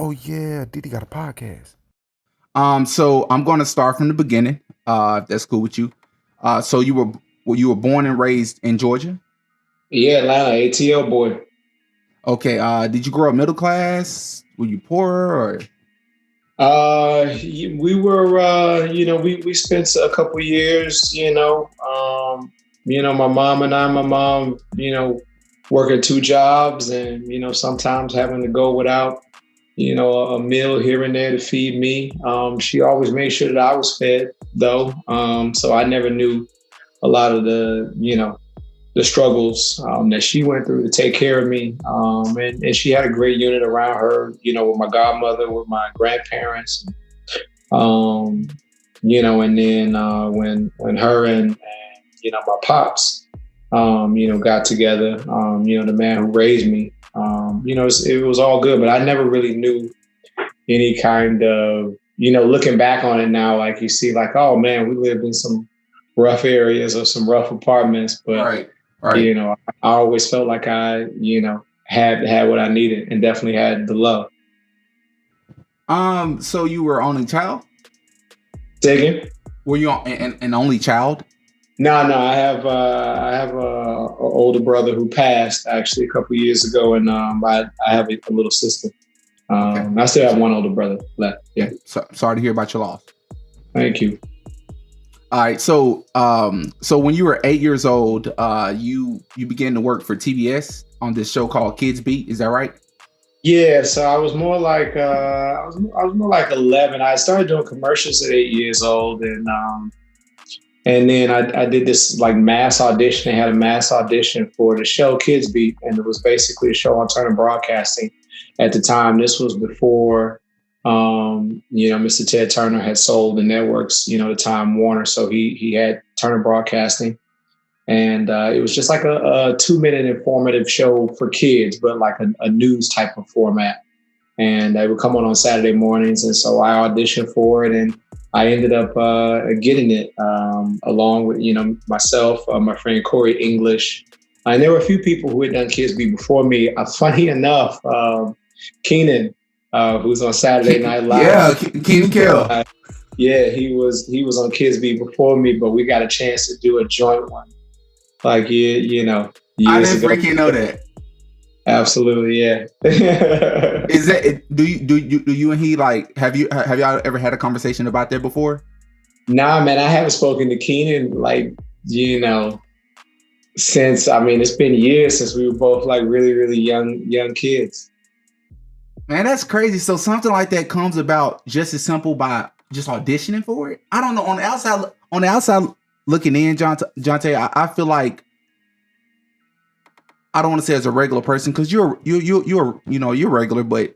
Oh yeah, Diddy got a podcast. So I'm going to start from the beginning. If that's cool with you. So you were born and raised in Georgia. Yeah, Atlanta, ATL boy. Okay. Did you grow up middle class? Were you poor or? We were, we spent a couple years, my mom, working two jobs and, sometimes having to go without, a meal here and there to feed me. She always made sure that I was fed though. So I never knew a lot of the struggles that she went through to take care of me. And she had a great unit around her, with my godmother, with my grandparents, and then when her and my pops, got together, the man who raised me, it was all good, but I never really knew any kind of, looking back on it now, like you see like, oh man, we lived in some rough areas or some rough apartments, but Right. I always felt like I, had what I needed and definitely had the love. So you were only child? Say again? Were you an only child? No, I have a older brother who passed actually a couple years ago, and I have a little sister. Okay. I still have one older brother left. Yeah. So, sorry to hear about your loss. Thank you. All right. So when you were 8 years old, you began to work for TBS on this show called Kids Beat. Is that right? Yeah. So I was more like I was more like 11. I started doing commercials at 8 years old, and then I did this like mass audition. I had a mass audition for the show Kids Beat, and it was basically a show on Turner Broadcasting at the time. This was before, Mr. Ted Turner had sold the networks, to Time Warner. So he had Turner Broadcasting, and it was just like a 2-minute informative show for kids, but like a news type of format. And they would come on Saturday mornings, and so I auditioned for it, and I ended up getting it along with, myself, my friend Corey English. And there were a few people who had done Kids Beat before me. Funny enough, Keenan, who's on Saturday Night Live. Yeah, Keenan Kill. He was on Kids Beat before me, but we got a chance to do a joint one. Like, years I didn't freaking know that. Absolutely, yeah. Is that do you and he like have y'all ever had a conversation about that before? Nah, man, I haven't spoken to Keenan like, since it's been years since we were both like really, really young kids. Man, that's crazy. So something like that comes about just as simple by just auditioning for it. I don't know. On the outside looking in, Johntá, I feel like I don't want to say as a regular person because you're regular, but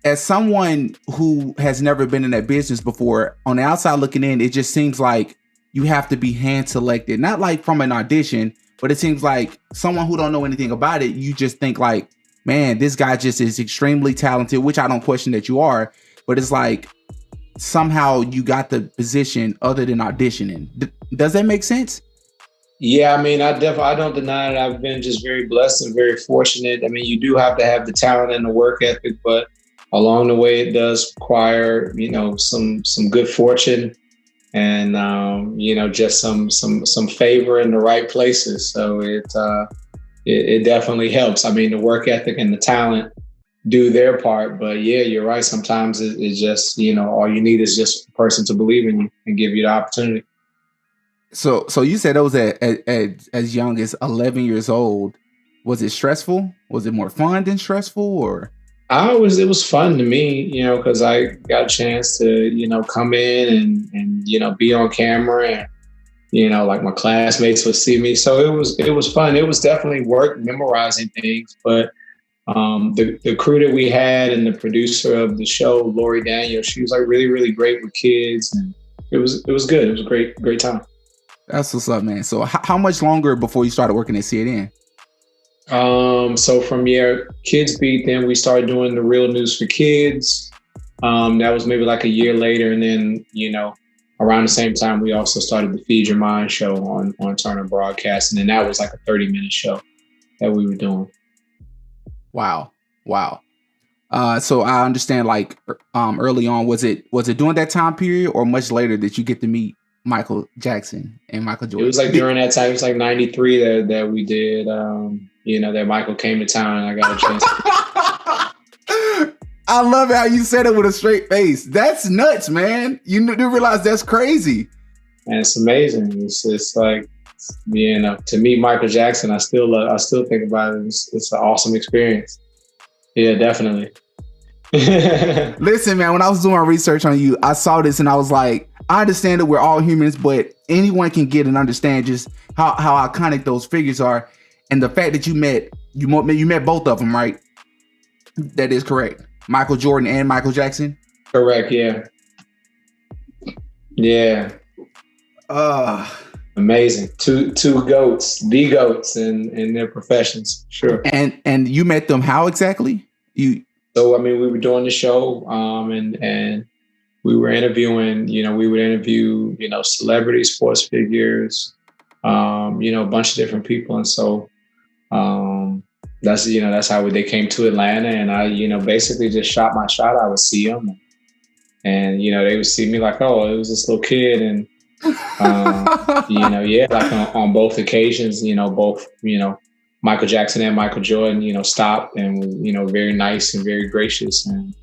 as someone who has never been in that business before, on the outside looking in, it just seems like you have to be hand selected, not like from an audition, but it seems like someone who don't know anything about it. You just think like, man, this guy just is extremely talented, which I don't question that you are, but it's like somehow you got the position other than auditioning. Does that make sense? Yeah, I don't deny it. I've been just very blessed and very fortunate. You do have to have the talent and the work ethic, but along the way, it does require, some good fortune and, just some favor in the right places. So it definitely helps. The work ethic and the talent do their part, but yeah, you're right. Sometimes it's just, all you need is just a person to believe in you and give you the opportunity. So you said it was as young as 11 years old. Was it stressful? Was it more fun than stressful, or? It was fun to me, because I got a chance to, come in and be on camera and, like my classmates would see me. So it was fun. It was definitely work memorizing things, but the crew that we had and the producer of the show, Lori Daniel, she was like really, really great with kids, and it was good. It was a great time. That's what's up, man. So how much longer before you started working at CNN? So from Kids Beat, then we started doing the Real News for Kids. That was maybe like a year later. And then, around the same time, we also started the Feed Your Mind show on Turner Broadcast. And then that was like a 30-minute show that we were doing. Wow. So I understand, like, early on, was it during that time period or much later that you get to meet Michael Jackson and Michael Jordan? It was like during that time. It was like 93 that we did. That Michael came to town and I got a chance. I love how you said it with a straight face. That's nuts, man. You do realize that's crazy. And it's amazing. It's like, to meet Michael Jackson, I still think about it. It's an awesome experience. Yeah, definitely. Listen, man, when I was doing research on you, I saw this and I was like, I understand that we're all humans, but anyone can get and understand just how iconic those figures are. And the fact that you met both of them, right? That is correct. Michael Jordan and Michael Jackson? Correct, yeah. Yeah. Amazing. Two goats, the goats in their professions. Sure. And you met them how exactly? So we were doing the show, and we were interviewing, we would interview, celebrities, sports figures, a bunch of different people. And so that's how they came to Atlanta, and I, basically just shot my shot. I would see them, and they would see me like, oh, it was this little kid, and like on both occasions, both, Michael Jackson and Michael Jordan, stopped and were, very nice and very gracious, and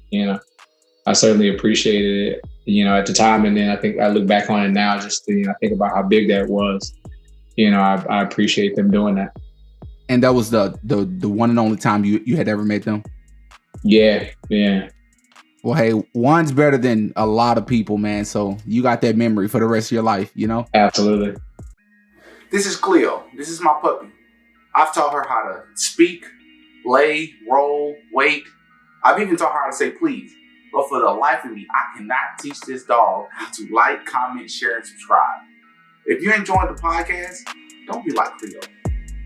I certainly appreciated it, at the time. And then I think I look back on it now, just to, I think about how big that was. I appreciate them doing that. And that was the one and only time you had ever met them? Yeah. Well, hey, one's better than a lot of people, man. So you got that memory for the rest of your life, Absolutely. This is Cleo. This is my puppy. I've taught her how to speak, lay, roll, wait. I've even taught her how to say please. But for the life of me, I cannot teach this dog how to like, comment, share, and subscribe. If you're enjoying the podcast, don't be like Cleo.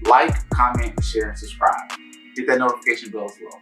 Like, comment, share, and subscribe. Hit that notification bell as well.